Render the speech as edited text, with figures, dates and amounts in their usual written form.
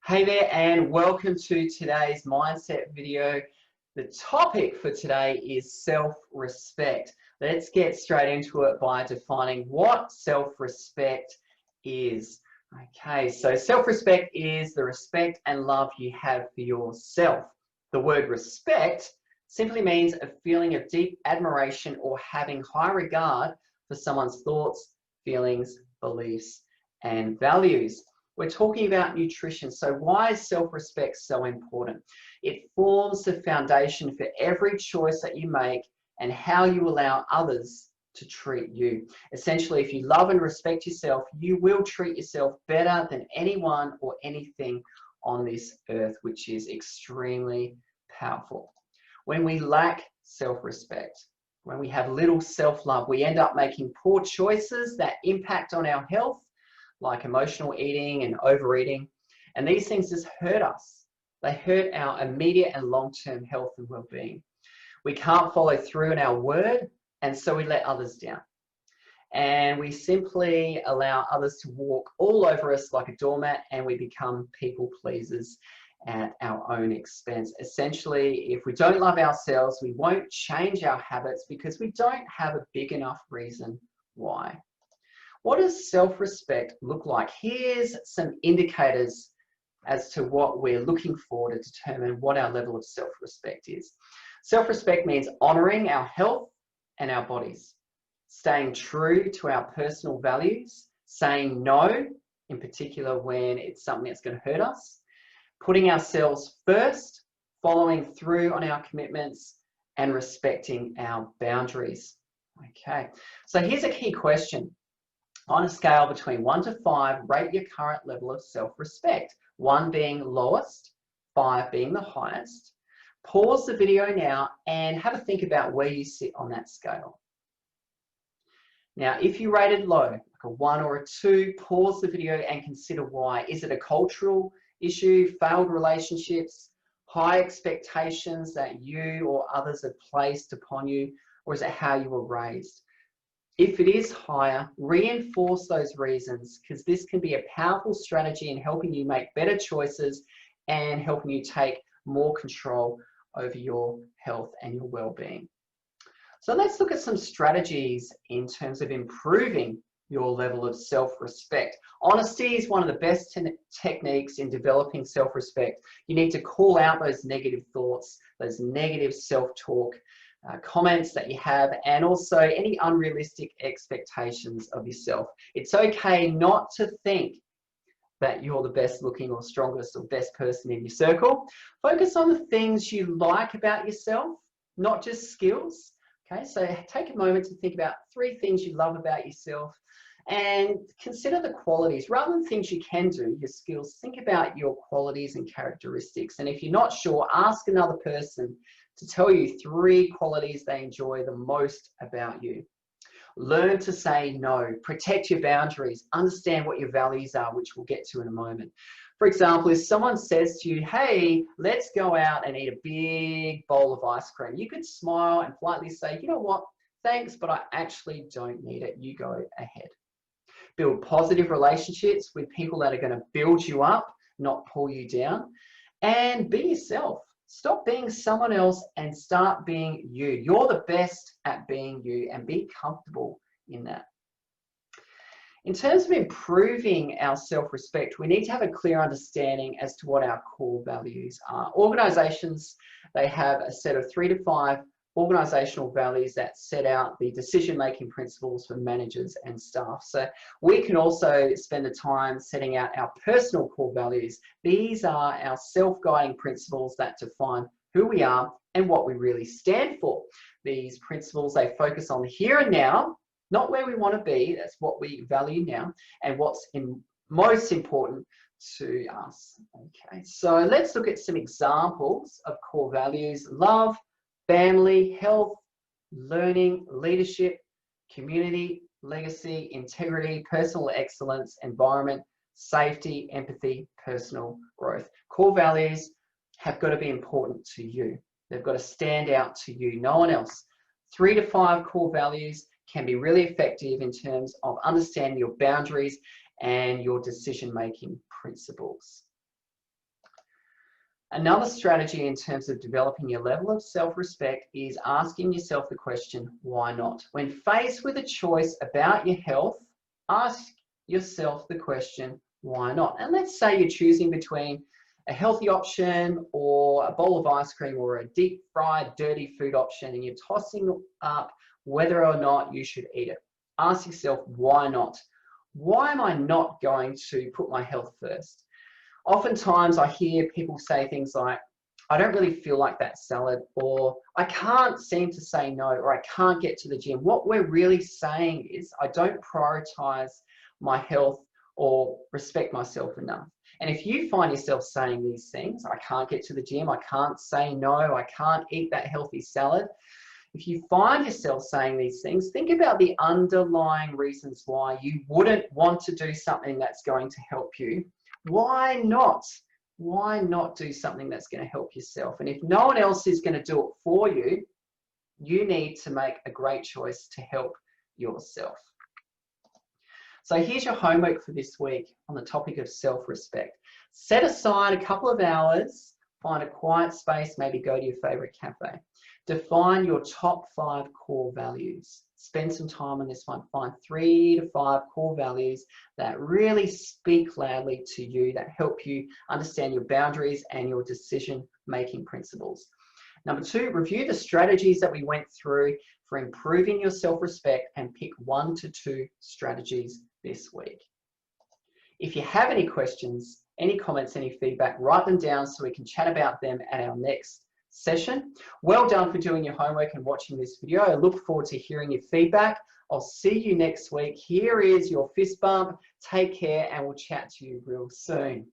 Hey there, and welcome to today's mindset video. The topic for today is self-respect. Let's get straight into it by defining what self-respect is. Okay, so self-respect is the respect and love you have for yourself. The word respect simply means a feeling of deep admiration or having high regard for someone's thoughts, feelings, beliefs, and values. We're talking about nutrition. So why is self-respect so important? It forms the foundation for every choice that you make and how you allow others to treat you. Essentially, if you love and respect yourself, you will treat yourself better than anyone or anything on this earth, which is extremely powerful. When we lack self-respect, when we have little self-love, we end up making poor choices that impact on our health, like emotional eating and overeating. And these things just hurt us. They hurt our immediate and long-term health and well-being. We can't follow through in our word, and so we let others down. And we simply allow others to walk all over us like a doormat, and we become people pleasers at our own expense. Essentially, if we don't love ourselves, we won't change our habits because we don't have a big enough reason why. What does self-respect look like? Here's some indicators as to what we're looking for to determine what our level of self-respect is. Self-respect means honoring our health and our bodies, staying true to our personal values, saying no, in particular when it's something that's going to hurt us, putting ourselves first, following through on our commitments, and respecting our boundaries. Okay, so here's a key question. On a scale between 1 to 5, rate your current level of self-respect. 1 being lowest, 5 being the highest. Pause the video now and have a think about where you sit on that scale. Now, if you rated low, like a 1 or a 2, pause the video and consider why. Is it a cultural issue, failed relationships, high expectations that you or others have placed upon you, or is it how you were raised? If it is higher, reinforce those reasons, because this can be a powerful strategy in helping you make better choices and helping you take more control over your health and your well-being. So let's look at some strategies in terms of improving your level of self-respect. Honesty is one of the best techniques in developing self-respect. You need to call out those negative thoughts, those negative self-talk, comments that you have, and also any unrealistic expectations of yourself. It's okay not to think that you're the best looking or strongest or best person in your circle. Focus on the things you like about yourself, not just skills. Okay, so take a moment to think about 3 things you love about yourself and consider the qualities. Rather than things you can do, your skills, think about your qualities and characteristics. And if you're not sure, ask another person to tell you 3 qualities they enjoy the most about you. Learn to say no, protect your boundaries, understand what your values are, which we'll get to in a moment. For example, if someone says to you, hey, let's go out and eat a big bowl of ice cream, you could smile and politely say, you know what, thanks, but I actually don't need it. You go ahead. Build positive relationships with people that are going to build you up, not pull you down, and be yourself. Stop being someone else and start being you. You're the best at being you, and be comfortable in that. In terms of improving our self-respect, we need to have a clear understanding as to what our core values are. Organizations, they have a set of 3 to 5 organizational values that set out the decision-making principles for managers and staff. So we can also spend the time setting out our personal core values. These are our self-guiding principles that define who we are and what we really stand for. These principles, they focus on the here and now, not where we want to be, that's what we value now, and what's most important to us. Okay, so let's look at some examples of core values: love, family, health, learning, leadership, community, legacy, integrity, personal excellence, environment, safety, empathy, personal growth. Core values have got to be important to you. They've got to stand out to you, no one else. 3 to 5 core values can be really effective in terms of understanding your boundaries and your decision-making principles. Another strategy in terms of developing your level of self-respect is asking yourself the question, why not? When faced with a choice about your health, ask yourself the question, why not? And let's say you're choosing between a healthy option or a bowl of ice cream or a deep fried dirty food option, and you're tossing up whether or not you should eat it. Ask yourself, why not? Why am I not going to put my health first? Oftentimes I hear people say things like, I don't really feel like that salad, or I can't seem to say no, or I can't get to the gym. What we're really saying is I don't prioritize my health or respect myself enough. And if you find yourself saying these things, I can't get to the gym, I can't say no, I can't eat that healthy salad. If you find yourself saying these things, think about the underlying reasons why you wouldn't want to do something that's going to help you. Why not? Why not do something that's going to help yourself? And if no one else is going to do it for you, you need to make a great choice to help yourself. So here's your homework for this week on the topic of self-respect. Set aside a couple of hours, find a quiet space, maybe go to your favorite cafe. Define your top 5 core values. Spend some time on this one. Find 3 to 5 core values that really speak loudly to you, that help you understand your boundaries and your decision-making principles. Number 2, review the strategies that we went through for improving your self-respect and pick 1 to 2 strategies this week. If you have any questions, any comments, any feedback, write them down so we can chat about them at our next session. Well done for doing your homework and watching this video. I look forward to hearing your feedback. I'll see you next week. Here is your fist bump. Take care, and we'll chat to you real soon.